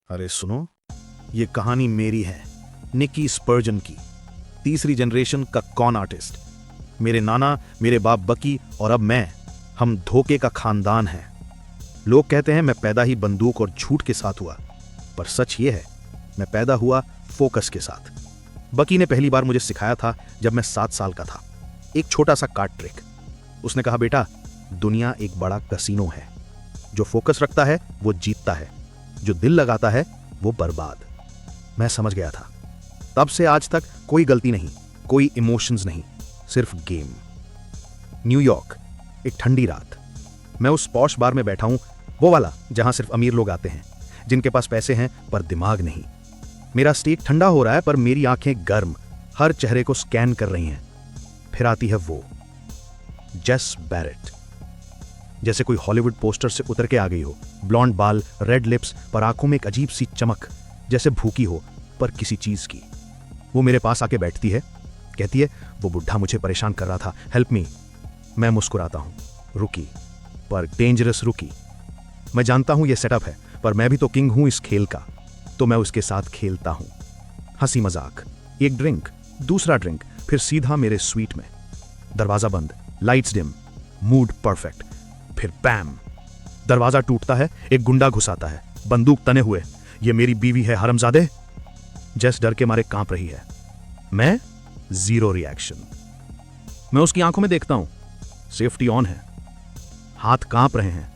अरे सुनो, ये कहानी मेरी है, निकी स्पर्जन की। तीसरी जनरेशन का कॉन आर्टिस्ट। मेरे नाना, मेरे बाप बकी और अब मैं, हम धोखे का खानदान हैं। लोग कहते हैं मैं पैदा ही बंदूक और झूठ के साथ हुआ, पर सच ये है मैं पैदा हुआ फोकस के साथ। बकी ने पहली बार मुझे सिखाया था जब मैं 7 साल का था, एक छोटा सा कार्ड ट्रिक। उसने कहा, बेटा दुनिया एक बड़ा कसीनो है, जो फोकस रखता है वो जीतता है, जो दिल लगाता है वो बर्बाद। मैं समझ गया था। तब से आज तक कोई गलती नहीं, कोई इमोशंस नहीं, सिर्फ गेम। न्यूयॉर्क, एक ठंडी रात। मैं उस पॉश बार में बैठा हूं, वो वाला जहां सिर्फ अमीर लोग आते हैं, जिनके पास पैसे हैं पर दिमाग नहीं। मेरा स्टेक ठंडा हो रहा है पर मेरी आंखें गर्म, हर चेहरे को स्कैन कर रही हैं। फिर आती है वो जेस बैरेट, जैसे कोई हॉलीवुड पोस्टर से उतर के आ गई हो। ब्लॉन्ड बाल, रेड लिप्स, पर आंखों में एक अजीब सी चमक, जैसे भूखी हो पर किसी चीज की। वो मेरे पास आके बैठती है, कहती है, वो बुढ़ा मुझे परेशान कर रहा था, हेल्प मी। मैं मुस्कुराता हूं, रुकी पर डेंजरस रुकी। मैं जानता हूं ये सेटअप है, पर मैं भी तो किंग हूं इस खेल का, तो मैं उसके साथ खेलता हूं। हंसी मजाक, एक ड्रिंक, दूसरा ड्रिंक, फिर सीधा मेरे स्वीट में। दरवाजा बंद, लाइट्स डिम, मूड परफेक्ट। फिर बैम, दरवाजा टूटता है, एक गुंडा घुसाता है, बंदूक तने हुए। ये मेरी बीवी है हरमजादे। जैस डर के मारे कांप रही है। मैं जीरो रिएक्शन। मैं उसकी आंखों में देखता हूं, सेफ्टी ऑन है, हाथ कांप रहे हैं।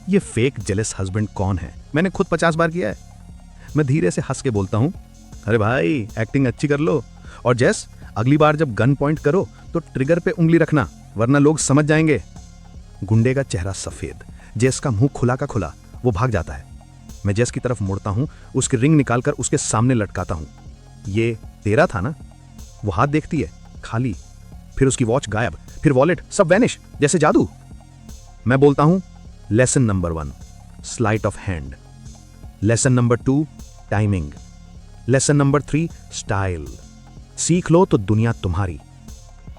ये फेक जेलस हस्बैंड कौन है? मैंने खुद 50 बार किया है। मैं धीरे से हंस के बोलता हूं, अरे भाई एक्टिंग अच्छी कर लो। और जैस, अगली बार जब गन पॉइंट करो तो ट्रिगर पे उंगली रखना, वरना लोग समझ जाएंगे। गुंडे का चेहरा सफेद, जेस का मुंह खुला का खुला। वो भाग जाता है। मैं जेस की तरफ मुड़ता हूं, उसकी रिंग निकालकर उसके सामने लटकाता हूं। ये तेरा था ना? वो हाथ देखती है, खाली। फिर उसकी वॉच गायब, फिर वॉलेट, सब वैनिश, जैसे जादू। मैं बोलता हूं, lesson number 1 slight of hand, lesson number 2 timing, lesson number 3 style. सीख लो तो दुनिया तुम्हारी।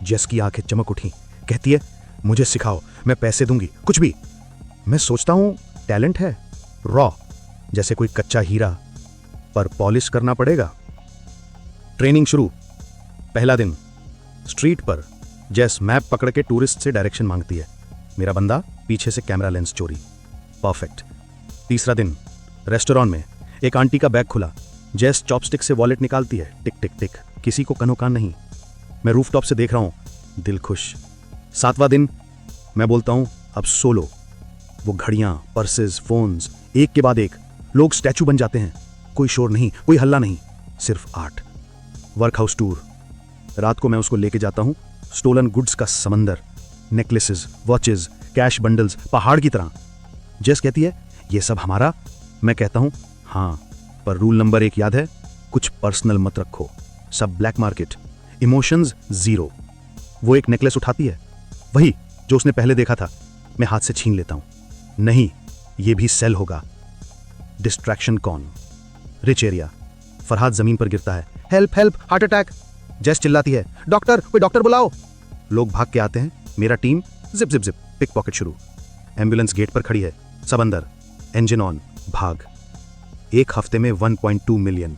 जेस की आंखें चमक उठी, कहती है, मुझे सिखाओ, मैं पैसे दूंगी, कुछ भी। मैं सोचता हूं टैलेंट है, रॉ, जैसे कोई कच्चा हीरा, पर पॉलिश करना पड़ेगा। ट्रेनिंग शुरू। पहला दिन, स्ट्रीट पर जेस मैप पकड़ के टूरिस्ट से डायरेक्शन मांगती है। मेरा बंदा पीछे से कैमरा लेंस चोरी, परफेक्ट। तीसरा दिन, रेस्टोरेंट में एक आंटी का बैग खुला। जेस चॉपस्टिक से वॉलेट निकालती है, टिक टिक टिक, किसी को कनोकान नहीं। मैं रूफटॉप से देख रहा हूं, दिल खुश। 7वां दिन, मैं बोलता हूं, अब सोलो। वो घड़ियां, पर्सेस, फोन्स, एक के बाद एक। लोग स्टैचू बन जाते हैं। कोई शोर नहीं, कोई हल्ला नहीं, सिर्फ आर्ट। वर्कहाउस टूर। रात को मैं उसको लेके जाता हूं, स्टोलन गुड्स का समंदर, नेकलेसेस, वॉचेस, कैश बंडल्स, पहाड़ की तरह। जेस कहती है, ये सब हमारा? मैं कहता हूं, हां, पर रूल नंबर 1 याद है, कुछ पर्सनल मत रखो, सब ब्लैक मार्केट, इमोशंस जीरो। वो एक नेकलेस उठाती है, वही जो उसने पहले देखा था। मैं हाथ से छीन लेता हूं। नहीं, ये भी सेल होगा। डिस्ट्रैक्शन कौन? Rich area. फरहाद जमीन पर गिरता है, हेल्प हेल्प, हार्ट अटैक। जेस चिल्लाती है, डॉक्टर, कोई डॉक्टर बुलाओ। लोग भाग के आते हैं। मेरा team zip zip zip, pickpocket शुरू। एम्बुलेंस गेट पर खड़ी है, सब अंदर, इंजन ऑन, भाग। एक हफ्ते में 1.2 मिलियन।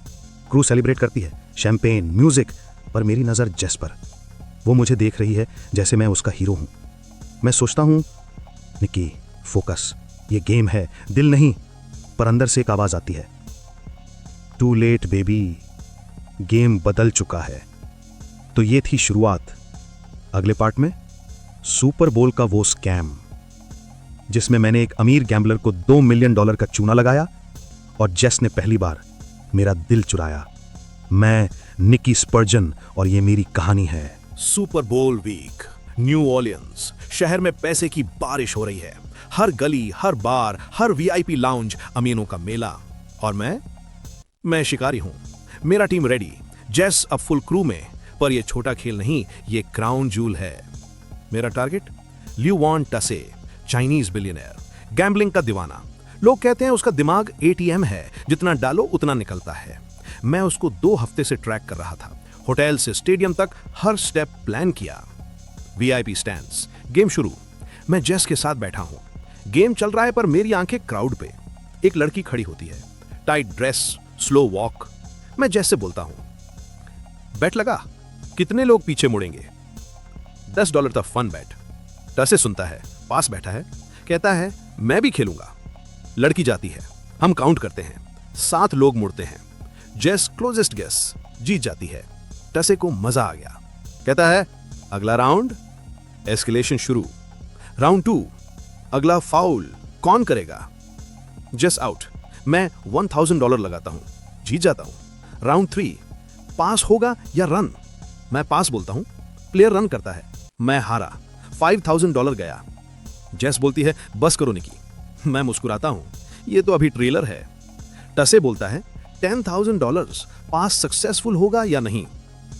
क्रू सेलिब्रेट करती है, शैंपेन, म्यूजिक, पर मेरी नजर जेस पर। वो मुझे देख रही है जैसे मैं उसका हीरो हूं। मैं सोचता हूं, निकी फोकस, ये गेम है, दिल नहीं। पर अंदर से एक आवाज आती है, टू लेट बेबी, गेम बदल चुका है। तो ये थी शुरुआत। अगले पार्ट में सुपर बोल का वो स्कैम, जिसमें मैंने एक अमीर गैम्बलर को $2 मिलियन का चूना लगाया और जेस ने पहली बार मेरा दिल चुराया। मैं निकी स्पर्जन और ये मेरी कहानी है। सुपर बोल वीक, न्यू ऑर्लियंस। शहर में पैसे की बारिश हो रही है। हर गली, हर बार, हर वीआईपी लाउंज, अमीनों का मेला। और मैं शिकारी हूं। मेरा टीम रेडी, जेस अब फुल क्रू में। पर यह छोटा खेल नहीं, ये क्राउन जूल है। मेरा टारगेट, ल्यू वॉन टसे, चाइनीज बिलियनर, गैम्बलिंग का दीवाना। लोग कहते हैं उसका दिमाग एटीएम है, जितना डालो उतना निकलता है। मैं उसको 2 हफ्ते से ट्रैक कर रहा था, होटल से स्टेडियम तक हर स्टेप प्लान किया। वीआईपी स्टैंड्स, गेम शुरू। मैं जेस के साथ बैठा हूं, गेम चल रहा है पर मेरी आंखें क्राउड पे। एक लड़की खड़ी होती है, टाइट ड्रेस, स्लो वॉक। मैं जेस से बोलता हूं, बेट लगा, कितने लोग पीछे मुड़ेंगे? $10 था फन बेट। टसे सुनता है, पास बैठा है, कहता है मैं भी खेलूंगा। लड़की जाती है, हम काउंट करते हैं, 7 लोग मुड़ते हैं। जेस क्लोजेस्ट गेस जीत जाती है। टसे को मजा आ गया, कहता है अगला राउंड। एस्केलेशन शुरू। राउंड 2, अगला फाउल कौन करेगा? जेस आउट। मैं $1000 लगाता हूं, जीत जाता हूं। राउंड 3, पास होगा या रन? मैं पास बोलता हूं, प्लेयर रन करता है, मैं हारा, $5000 गया। जेस बोलती है बस करो निकी। मैं मुस्कुराता हूं, ये तो अभी ट्रेलर है। टसे बोलता है $10,000, पास सक्सेसफुल होगा या नहीं?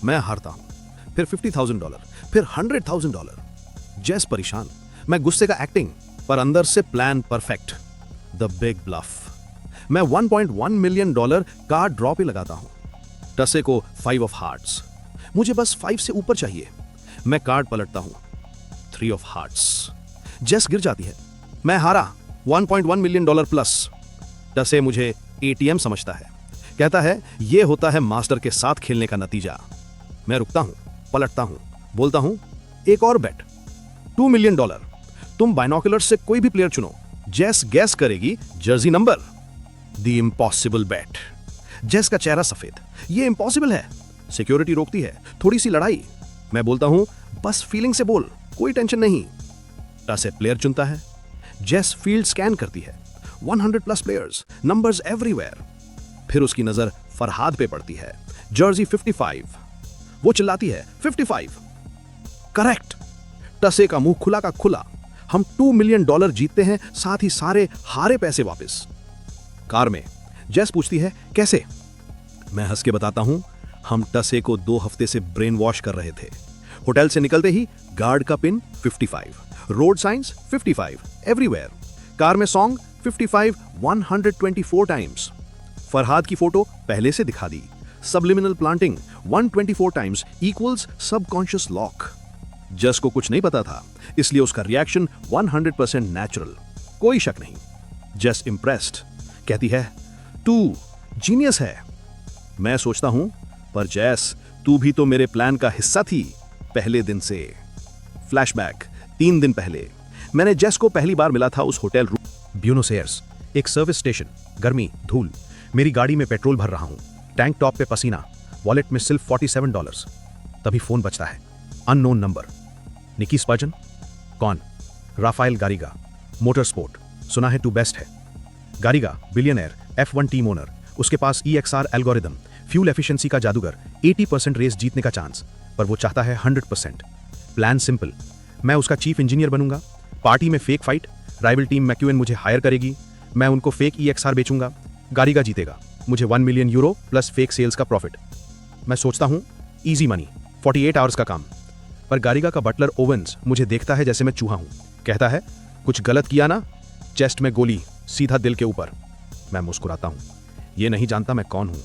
मैं हारता हूं। फिर $50,000, फिर $100,000। जेस परेशान, मैं गुस्से का एक्टिंग, पर अंदर से plan perfect. The big bluff. मैं $1.1 मिलियन कार्ड ड्रॉ पे लगाता हूं। टसे को 5 ऑफ हार्ट्स, मुझे बस 5 से ऊपर चाहिए। मैं कार्ड पलटता हूं, 3 ऑफ हार्ट्स। जेस गिर जाती है, मैं हारा, $1.1 मिलियन प्लस। टसे मुझे एटीएम समझता है, कहता है यह होता है मास्टर के साथ खेलने का नतीजा। मैं रुकता हूं, पलटता हूं, बोलता हूं एक और बेट, $2 मिलियन। तुम बाइनोकुलर से कोई भी प्लेयर चुनो, जेस गैस करेगी जर्सी नंबर। द इम्पॉसिबल बेट। जेस का चेहरा सफेद, ये इम्पॉसिबल है। सिक्योरिटी रोकती है, थोड़ी सी लड़ाई। मैं बोलता हूं बस फीलिंग से बोल, कोई टेंशन नहीं। टसे प्लेयर चुनता है। जेस फील्ड स्कैन करती है, 100+ प्लेयर्स, नंबर्स एवरीवेयर। फिर उसकी नजर फरहाद पे पड़ती है, जर्सी 55। वो चिल्लाती है 55। करेक्ट। टसे का मुंह खुला का खुला। हम $2 मिलियन जीतते हैं, साथ ही सारे हारे पैसे वापस। कार में जेस पूछती है कैसे? मैं हंस के बताता हूं, हम टसे को 2 हफ्ते से ब्रेन वॉश कर रहे थे। होटल से निकलते ही गार्ड का pin 55, road signs 55 everywhere. Car में सॉन्ग 55 124 टाइम्स। फरहाद की फोटो पहले से दिखा दी। Subliminal planting 124 times equals subconscious lock. जस को कुछ नहीं पता था, इसलिए उसका रिएक्शन 100% नेचुरल, कोई शक नहीं। जस इम्प्रेस्ड, कहती है तू जीनियस है। मैं सोचता हूं पर जैस तू भी तो मेरे प्लान का हिस्सा थी पहले दिन से। फ्लैशबैक 3 दिन पहले मैंने जेस को पहली बार मिला था उस होटल रूम। ब्यूनोस एयर्स, एक सर्विस स्टेशन, गर्मी, धूल। मेरी गाड़ी में पेट्रोल भर रहा हूं, टैंक टॉप पे पसीना, वॉलेट में सिर्फ $47। तभी फोन बजता है, अननोन नंबर। निकी स्पर्जन? कौन? राफाइल गारिगा, मोटर स्पोर्ट, सुना है तू बेस्ट है। गारिगा बिलियनर, F1 टीम ओनर, उसके पास EXR एल्गोरिदम, फ्यूल एफिशिएंसी का जादूगर, 80% रेस जीतने का चांस, पर वो चाहता है 100%। प्लान सिंपल, मैं उसका चीफ इंजीनियर बनूंगा, पार्टी में फेक फाइट, राइवल टीम मैक्यूएन मुझे हायर करेगी, मैं उनको फेक EXR बेचूंगा, गारिगा जीतेगा, मुझे €1 मिलियन प्लस फेक सेल्स का प्रॉफिट। मैं सोचता हूं इजी मनी, 48 आवर्स का काम। पर गारिगा का बटलर ओवेंस मुझे देखता है जैसे मैं चूहा हूं, कहता है कुछ गलत किया ना, चेस्ट में गोली, सीधा दिल के ऊपर। मैं मुस्कुराता हूं, ये नहीं जानता मैं कौन हूं।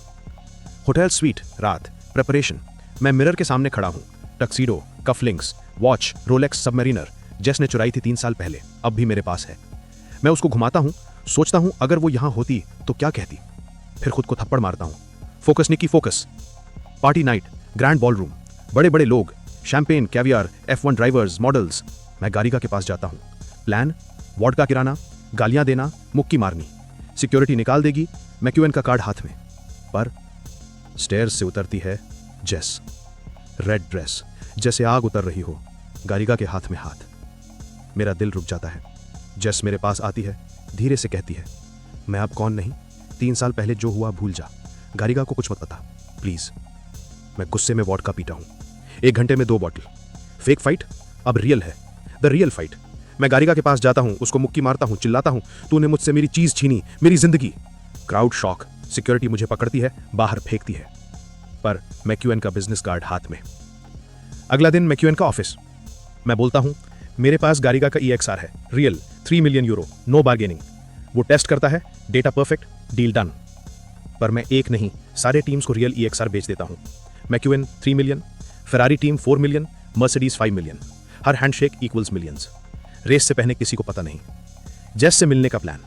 होटल स्वीट, रात, प्रिपरेशन। मैं मिरर के सामने खड़ा हूं, tuxedo, cufflinks, watch, Rolex submariner, जेस ने चुराई थी 3 साल पहले, अब भी मेरे पास है। मैं उसको घुमाता हूं, सोचता हूं अगर वो यहां होती तो क्या कहती। फिर खुद को थप्पड़ मारता हूं। Focus Nikki focus. Party night, grand ballroom, बड़े बड़े लोग, champagne, caviar, F1 drivers, models. मैं गारिगा के पास जाता हूं। प्लान, वॉडका गिराना, गालियां देना, मुक्की मारनी। सिक्योरिटी निकाल देगी, मैक्यूएन का कार्ड हाथ में। पर स्टेयर्स से उतरती है जेस, रेड ड्रेस, जैसे आग उतर रही हो, गारिगा के हाथ में हाथ। मेरा दिल रुक जाता है। जेस मेरे पास आती है, धीरे से कहती है मैं अब कौन नहीं, 3 साल पहले जो हुआ भूल जा, गारिगा को कुछ मत पता प्लीज। मैं गुस्से में वॉडका पीता हूं। 1 घंटे में 2 बॉटल। फेक फाइट अब रियल है, द रियल फाइट। मैं गारिगा के पास जाता हूं, उसको मुक्की मारता हूं, चिल्लाता हूं तूने मुझसे मेरी चीज छीनी, मेरी जिंदगी। क्राउड शॉक, सिक्योरिटी मुझे पकड़ती है, बाहर फेंकती है। पर मैक्यूएन का बिजनेस कार्ड हाथ में। अगला दिन मैक्यूएन का ऑफिस। मैं बोलता हूं मेरे पास गारिगा का EXR है, रियल, €3 मिलियन, नो बार्गेनिंग। वो टेस्ट करता है, डेटा परफेक्ट, डील डन। पर मैं एक नहीं, सारे टीम्स को रियल EXR बेच देता हूं। McQueen 3 million, Ferrari team 4 million, Mercedes 5 million. हर हैंडशेक इक्वल्स मिलियंस। रेस से पहले किसी को पता नहीं। जेस से मिलने का प्लान।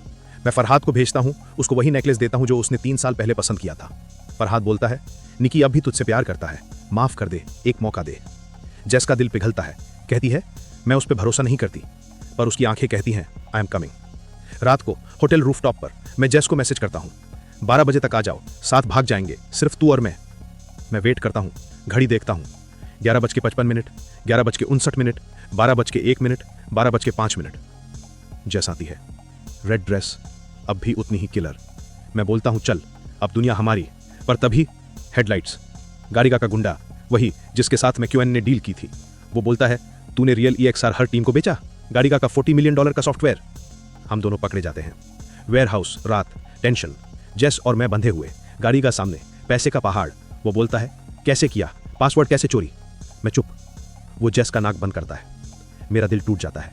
मैं फरहाद को भेजता हूं, उसको वही नेकलेस देता हूं जो उसने 3 साल पहले पसंद किया था। फरहाद बोलता है, निकी अब भी तुझसे प्यार करता है, माफ कर दे, एक मौका दे। जेस का दिल पिघलता है, कहती है मैं उस पर भरोसा नहीं करती, पर उसकी आंखें कहती हैं आई एम कमिंग। रात को होटल रूफटॉप पर मैं जेस को मैसेज करता हूं, 12 बजे तक आ जाओ, साथ भाग जाएंगे, सिर्फ तू और मैं। मैं वेट करता हूं, घड़ी देखता हूं, 11:55, 11:59, 12:01, 12:05। जेस आती है, रेड ड्रेस, अब भी उतनी ही किलर। मैं बोलता हूं चल, अब दुनिया हमारी, पर तभी हेडलाइट्स। गाड़िका का गुंडा, वही जिसके साथ मैं क्यूएन ने डील की थी, वो बोलता है तूने रियल EXR हर टीम को बेचा, गाड़िका का $40 मिलियन का सॉफ्टवेयर। हम दोनों पकड़े जाते हैं। वेयर हाउस, रात, टेंशन, जेस और मैं बंधे हुए, गाड़िका सामने, पैसे का पहाड़। वो बोलता है कैसे किया, पासवर्ड कैसे चोरी। मैं चुप। वो जेस का नाक बंद करता है, मेरा दिल टूट जाता है।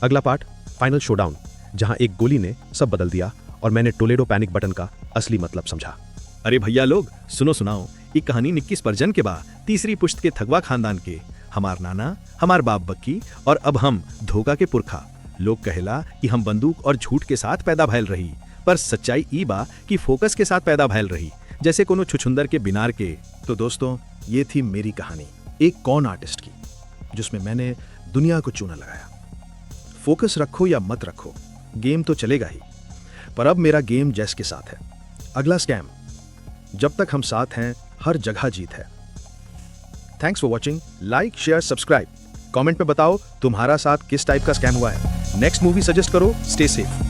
अगला पार्ट, फाइनल शोडाउन, जहां एक गोली ने सब बदल दिया और मैंने टोलेडो पैनिक बटन का असली मतलब समझा। अरे भैया लोग, सुनो सुनाओ, एक कहानी निक्की स्पर्जन के बाद तीसरी पुश्त के थगवा खानदान के, हमार नाना, हमार बाप बक्की और अब हम धोखा के पुरखा। लोग कहेला कि हम बंदूक और झूठ के साथ पैदा भैल रही, पर सच्चाई ई बा कि फोकस के साथ पैदा भैल रही, जैसे कोनो छुछुंदर के बिनार के। तो दोस्तों, ये थी मेरी कहानी, एक कॉन आर्टिस्ट की, जिसमें मैंने दुनिया को चूना लगाया। फोकस रखो या मत रखो, गेम तो चलेगा ही, पर अब मेरा गेम जेस के साथ है। अगला स्कैम, जब तक हम साथ हैं हर जगह जीत है। Thanks for watching, like share subscribe, comment में बताओ तुम्हारा साथ किस टाइप का स्कैम हुआ है। नेक्स्ट मूवी सजेस्ट करो, स्टे सेफ।